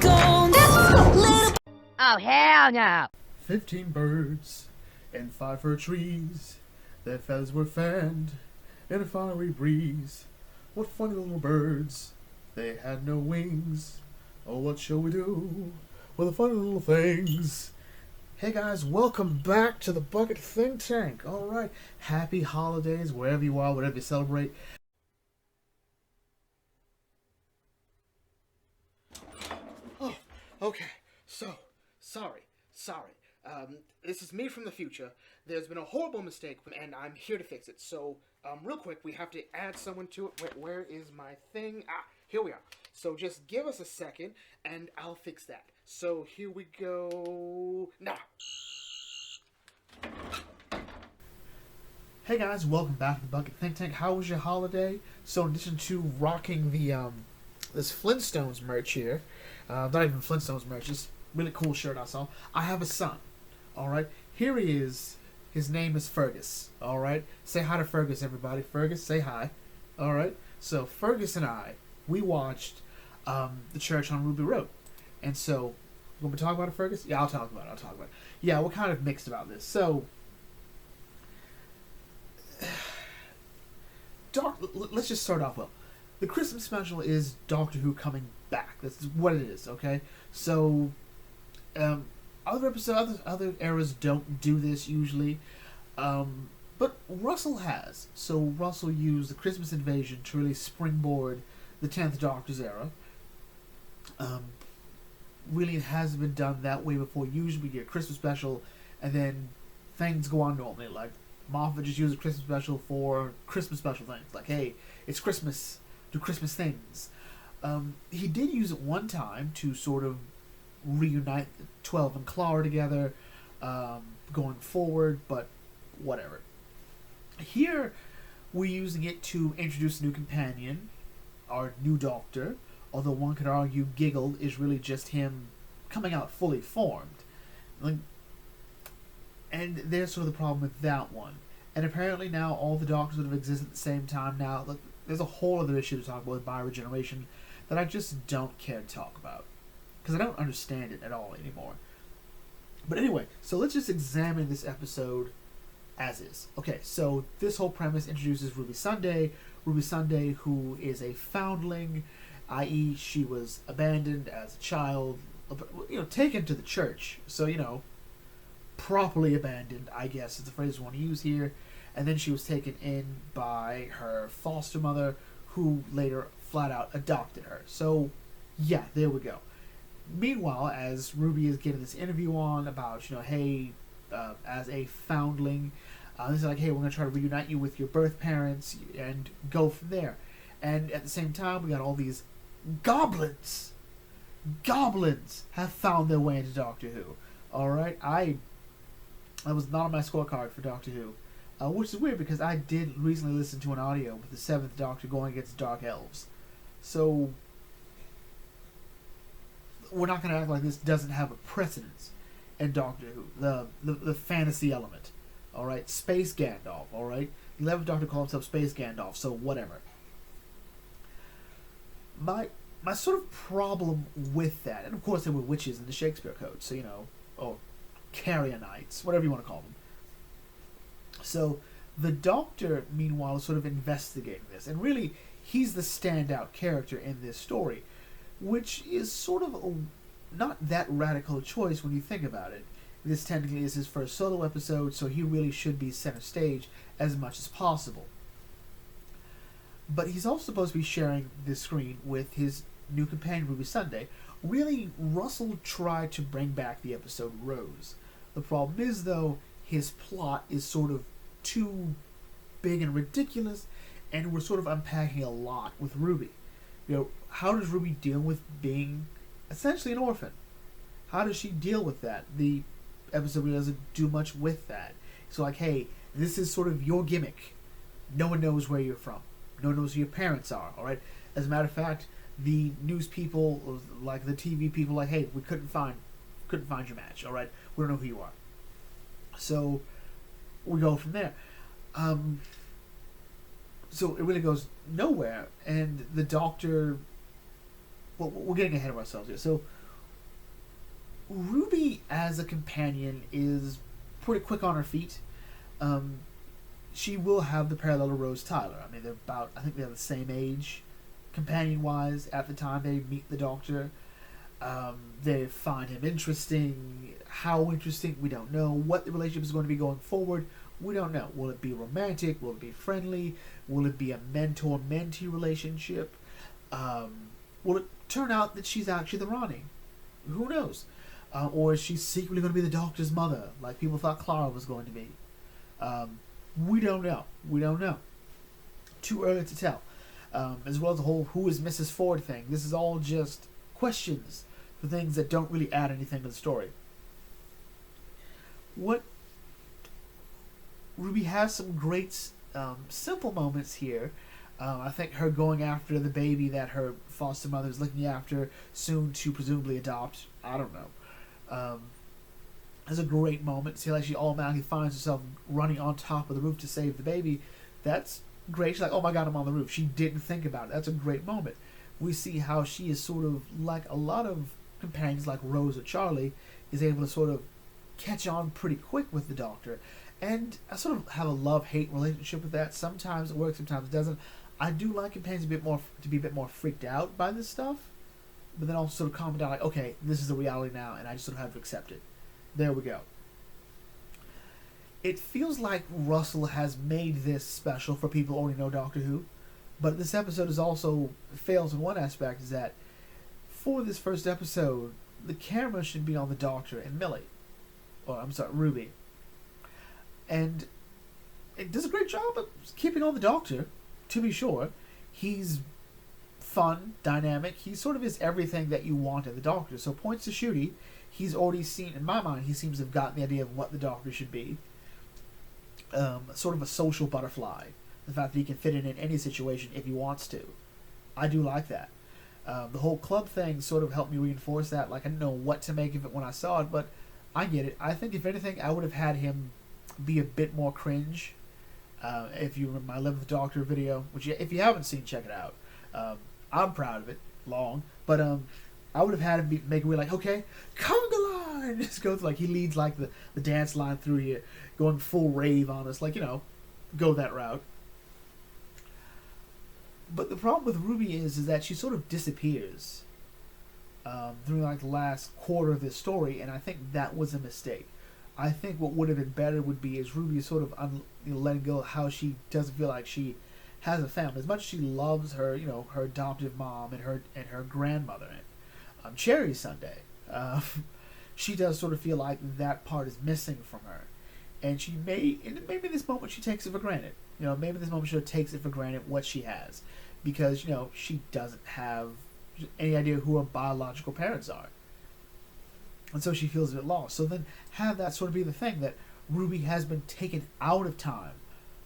gone. Little Oh, hell no. 15 birds and 5 fir trees, their feathers were fanned in a fiery breeze. What funny little birds, they had no wings. Oh, what shall we do with the funny little things? Hey guys, welcome back to the Bucket Think Tank. Alright, happy holidays wherever you are, whatever you celebrate. Oh, okay, so, sorry. This is me from the future. There's been a horrible mistake, and I'm here to fix it. So, real quick, we have to add someone to it. Wait, where is my thing? Ah, here we are. So just give us a second, and I'll fix that. So here we go. Now. Hey guys, welcome back to the Bucket Think Tank. How was your holiday? So in addition to rocking the this Flintstones merch here, not even Flintstones merch, just really cool shirt I saw. I have a son. All right, here he is. His name is Fergus. All right, say hi to Fergus, everybody. Fergus, say hi. All right. So Fergus and I, we watched the Church on Ruby Road, and so when we talk about it, Fergus, yeah, I'll talk about it. Yeah, we're kind of mixed about this. So, let's just start off well. The Christmas special is Doctor Who coming back. That's what it is. Okay, so. Other eras don't do this usually, but Russell has. So Russell used the Christmas Invasion to really springboard the 10th Doctor's era. Really, it hasn't been done that way before. Usually, we get a Christmas special, and then things go on normally. Like Moffat just used a Christmas special for Christmas special things. Like, hey, it's Christmas, do Christmas things. He did use it one time to sort of reunite 12 and Clara together going forward, but whatever. Here we're using it to introduce a new companion, our new Doctor, although one could argue Giggle is really just him coming out fully formed. And there's sort of the problem with that one. And apparently now all the Doctors that have existed at the same time now, there's a whole other issue to talk about with bioregeneration that I just don't care to talk about, because I don't understand it at all anymore. But anyway, so let's just examine this episode as is. Okay, so this whole premise introduces Ruby Sunday. Ruby Sunday, who is a foundling, i.e. she was abandoned as a child, taken to the church. So, properly abandoned, I guess is the phrase we want to use here. And then she was taken in by her foster mother, who later flat out adopted her. So, yeah, there we go. Meanwhile, as Ruby is getting this interview on about, hey, as a foundling, this is like, hey, we're going to try to reunite you with your birth parents and go from there. And at the same time, we got all these goblins. Goblins have found their way into Doctor Who. Alright, I was not on my scorecard for Doctor Who, which is weird because I did recently listen to an audio with the 7th Doctor going against Dark Elves. So we're not going to act like this doesn't have a precedence in Doctor Who. The fantasy element. Alright? Space Gandalf. Alright? The 11th Doctor calls himself Space Gandalf, so whatever. My sort of problem with that, and of course there were witches in the Shakespeare Code, so or Carrionites, whatever you want to call them. So the Doctor, meanwhile, is sort of investigating this, and really he's the standout character in this story, which is sort of not that radical a choice when you think about it. This technically is his first solo episode, so he really should be center stage as much as possible. But he's also supposed to be sharing the screen with his new companion, Ruby Sunday. Really, Russell tried to bring back the episode Rose. The problem is, though, his plot is sort of too big and ridiculous, and we're sort of unpacking a lot with Ruby. How does Ruby deal with being essentially an orphan? How does she deal with that? The episode really doesn't do much with that. So like, hey, this is sort of your gimmick. No one knows where you're from. No one knows who your parents are, alright? As a matter of fact, the news people, like the TV people, like, hey, we couldn't find your match, alright? We don't know who you are. So we go from there. So it really goes nowhere, and the Doctor... Well, we're getting ahead of ourselves here. So Ruby as a companion is pretty quick on her feet. She will have the parallel to Rose Tyler. I mean, I think they're the same age, companion-wise, at the time they meet the Doctor. They find him interesting. How interesting, we don't know. What the relationship is going to be going forward, we don't know. Will it be romantic? Will it be friendly? Will it be a mentor-mentee relationship? Will it turn out that she's actually the Rani? Who knows? Or is she secretly going to be the Doctor's mother, like people thought Clara was going to be? We don't know. We don't know. Too early to tell. As well as the whole who is Mrs. Ford thing. This is all just questions for things that don't really add anything to the story. Ruby has some great simple moments here. I think her going after the baby that her foster mother is looking after, soon to presumably adopt. I don't know. There's a great moment. See, like she automatically finds herself running on top of the roof to save the baby. That's great. She's like, oh my god, I'm on the roof. She didn't think about it. That's a great moment. We see how she is sort of like a lot of companions like Rose or Charlie, is able to sort of catch on pretty quick with the Doctor. And I sort of have a love-hate relationship with that. Sometimes it works, sometimes it doesn't. I do like companions to be a bit more freaked out by this stuff, but then also sort of calm down, like, okay, this is the reality now, and I just sort of have to accept it. There we go. It feels like Russell has made this special for people who already know Doctor Who, but this episode is also fails in one aspect, is that for this first episode, the camera should be on the Doctor and Millie. Or, I'm sorry, Ruby. And it does a great job of keeping on the Doctor, to be sure. He's fun, dynamic. He sort of is everything that you want in the Doctor. So points to Shooty, he's already seen, in my mind, he seems to have gotten the idea of what the Doctor should be. Sort of a social butterfly. The fact that he can fit in any situation if he wants to. I do like that. The whole club thing sort of helped me reinforce that. Like, I didn't know what to make of it when I saw it, but I get it. I think, if anything, I would have had him be a bit more cringe. If you remember my Live with the Doctor video, which if you haven't seen, check it out. I'm proud of it. Long. But I would have had him make me like, okay, conga line! Just go through, like, he leads like the dance line through here, going full rave on us, like, go that route. But the problem with Ruby is that she sort of disappears through like the last quarter of this story, and I think that was a mistake. I think what would have been better would be is Ruby sort of letting go of how she doesn't feel like she has a family. As much as she loves her, her adoptive mom and her grandmother and Cherry Sunday, she does sort of feel like that part is missing from her. And maybe in this moment she takes it for granted. Maybe in this moment she takes it for granted what she has. Because, she doesn't have any idea who her biological parents are. And so she feels a bit lost. So then have that sort of be the thing, that Ruby has been taken out of time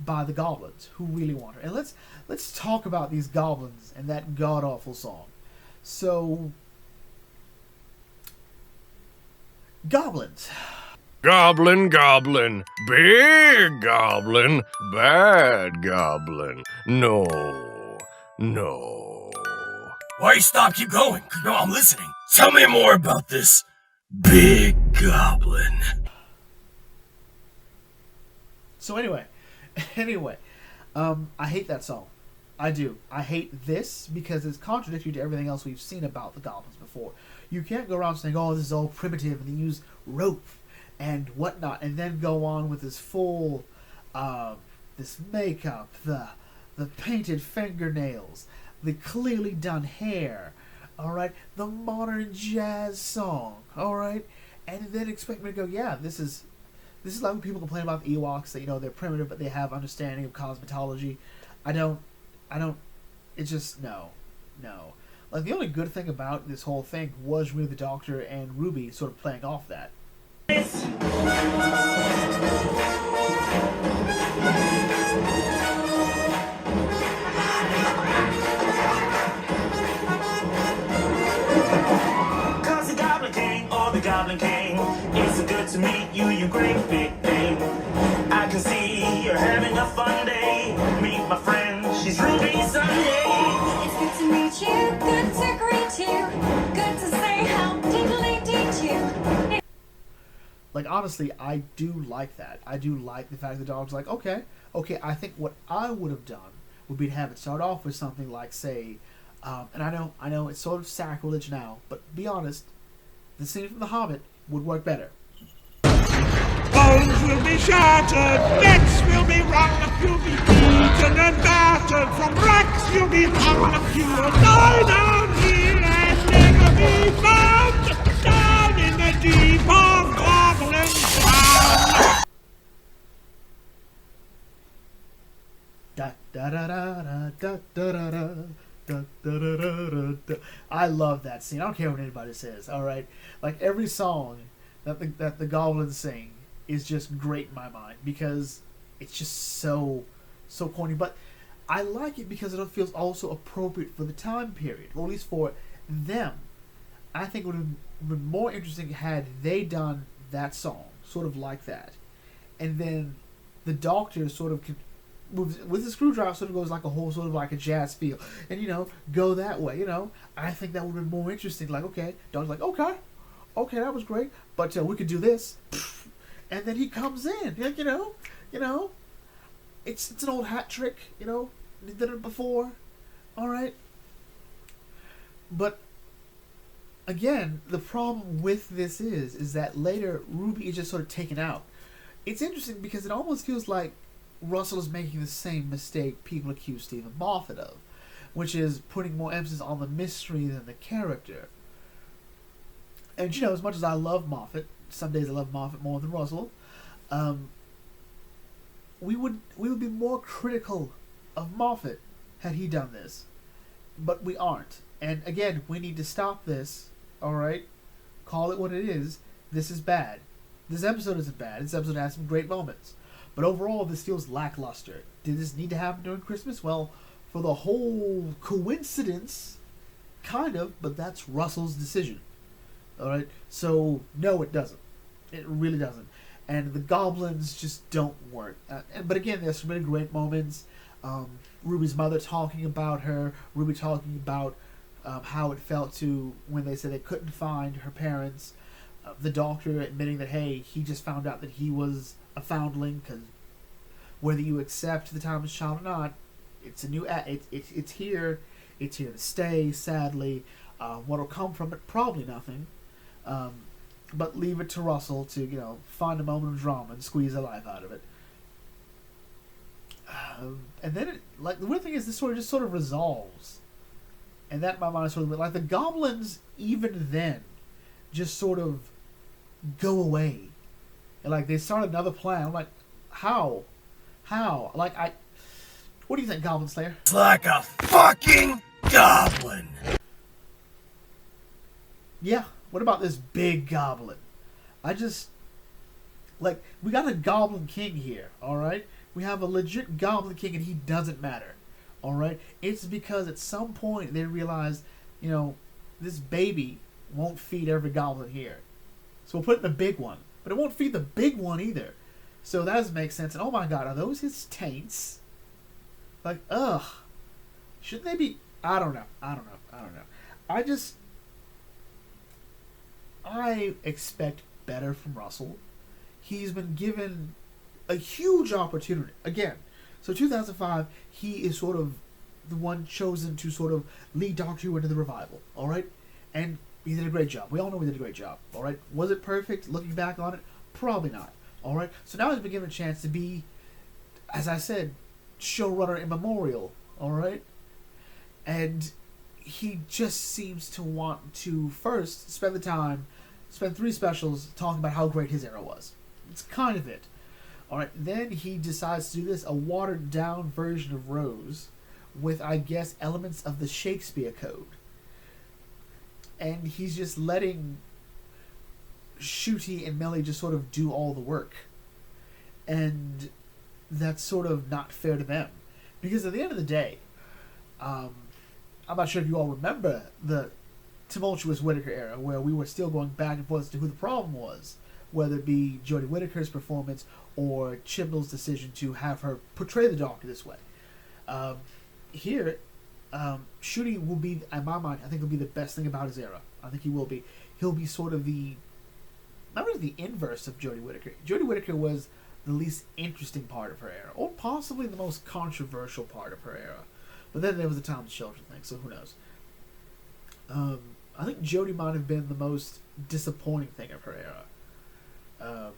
by the goblins who really want her. And let's talk about these goblins and that god-awful song. So, goblins. Goblin, goblin, big goblin, bad goblin. No. Why you stop? Keep going. No, I'm listening. Tell me more about this big goblin. So anyway, I hate that song. I do. I hate this because it's contradictory to everything else we've seen about the goblins before. You can't go around saying, oh, this is all primitive, and they use rope and whatnot, and then go on with this full, this makeup, the painted fingernails, the clearly done hair, alright, the modern jazz song, alright, and then expect me to go, yeah, this is like when people complain about the Ewoks, that, they're primitive, but they have understanding of cosmetology. It's just, no. Like, the only good thing about this whole thing was really the Doctor and Ruby sort of playing off that. Goblin King, it's so good to meet you, you great big thing. I can see you're having a fun day. Meet my friend, she's Ruby Sunday. It's good to meet you, good to greet you, good to say how diddly did you. Like, honestly, I do like that. I do like the fact the dog's like, okay, I think what I would have done would be to have it start off with something like, say, and I know it's sort of sacrilege now, but be honest, the scene from The Hobbit would work better. Bones will be shattered, necks will be wrung, you'll be beaten and battered, from racks you'll be hung, you will die down here and never be found, down in the deep of Goblin's ground. Da da da da da da da da. Da, da, da, da, da, da. I love that scene. I don't care what anybody says. All right, like every song that the goblins sing is just great in my mind because it's just so corny. But I like it because it feels also appropriate for the time period, or at least for them. I think it would have been more interesting had they done that song, sort of like that, and then the Doctor sort of moves with the screwdriver, sort of goes like a whole sort of like a jazz feel, and go that way. I think that would have been more interesting. Like, okay, Doctor's like, okay, that was great, but we could do this, and then he comes in, like, it's an old hat trick, he did it before, all right. But again, the problem with this is that later Ruby is just sort of taken out. It's interesting because it almost feels like Russell is making the same mistake people accuse Stephen Moffat of, which is putting more emphasis on the mystery than the character. And as much as I love Moffat, some days I love Moffat more than Russell, we would be more critical of Moffat had he done this, but we aren't. And again, we need to stop this. All right, call it what it is. This is bad. This episode isn't bad. This episode has some great moments. But overall, this feels lackluster. Did this need to happen during Christmas? Well, for the whole coincidence, kind of, but that's Russell's decision. Alright? So, no, it doesn't. It really doesn't. And the goblins just don't work. But again, there's some really great moments. Ruby's mother talking about her. Ruby talking about how it felt to when they said they couldn't find her parents. The Doctor admitting that, hey, he just found out that he was a foundling, because whether you accept the timeless child or not, it's a new it's here to stay, sadly. What'll come from it, probably nothing, but leave it to Russell to find a moment of drama and squeeze the life out of it. And then the weird thing is, this just sort of resolves, and that in my mind sort of like the goblins even then just sort of go away. And like they start another plan. I'm like, how? Like, what do you think, Goblin Slayer? It's like a fucking goblin. Yeah. What about this big goblin? We got a Goblin King here. All right. We have a legit Goblin King, and he doesn't matter. All right. It's because at some point they realized, this baby won't feed every goblin here, so we'll put it in the big one. But it won't feed the big one either. So that doesn't make sense. And oh my god, are those his taints? Like, ugh. Shouldn't they be? I don't know. I expect better from Russell. He's been given a huge opportunity. Again, so 2005, he is sort of the one chosen to sort of lead Doctor Who into the revival. Alright? And he did a great job. We all know he did a great job. All right. Was it perfect? Looking back on it, probably not. All right. So now he's been given a chance to be, as I said, showrunner in memorial. All right. And he just seems to want to first spend 3 specials talking about how great his era was. It's kind of it. All right. Then he decides to do this, a watered down version of Rose, with, I guess, elements of the Shakespeare Code. And he's just letting Ncuti and Melly just sort of do all the work. And that's sort of not fair to them. Because at the end of the day, I'm not sure if you all remember the tumultuous Whittaker era, where we were still going back and forth as to who the problem was. Whether it be Jodie Whittaker's performance or Chibnall's decision to have her portray the Doctor this way. Here, Ncuti will be, in my mind, I think will be the best thing about his era. I think he will be. He'll be sort of the that was the inverse of Jodie Whittaker. Jodie Whittaker was the least interesting part of her era, or possibly the most controversial part of her era. But then there was the Tom Children thing, so who knows? I think Jodie might have been the most disappointing thing of her era,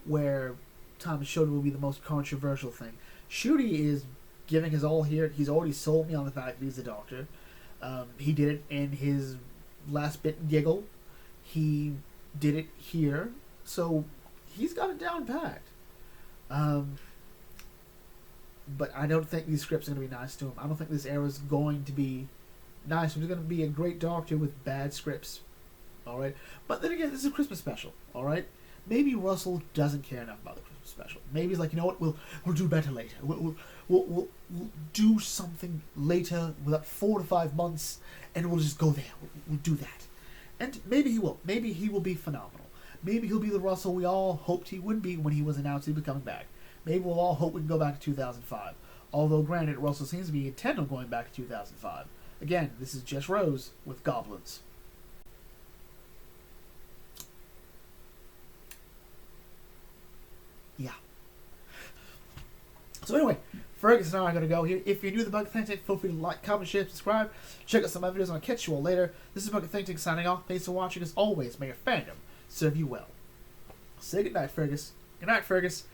where Thomas Shelby will be the most controversial thing. Shooty is giving his all here. He's already sold me on the fact that he's a doctor. He did it in his last bit and giggle. He did it here, so he's got it down packed. But I don't think these scripts are going to be nice to him. I don't think this era is going to be nice. He's going to be a great doctor with bad scripts. Alright? But then again, this is a Christmas special. Alright? Maybe Russell doesn't care enough about the Christmas special. Maybe he's like, you know what, we'll do better later. We'll do something later, without 4 to 5 months, and we'll just go there. We'll do that. And maybe he will. Maybe he will be phenomenal. Maybe he'll be the Russell we all hoped he would be when he was announced he'd be coming back. Maybe we'll all hope we can go back to 2005. Although, granted, Russell seems to be intent on going back to 2005. Again, this is Jess Rose with Goblins. Yeah. So anyway, Fergus and I are going to go here. If you're new to the Bucket Think Tank, feel free to like, comment, share, subscribe. Check out some of my videos, and I'll catch you all later. This is Bucket Think Tank signing off. Thanks for watching. As always, may your fandom serve you well. Say goodnight, Fergus. Good night, Fergus.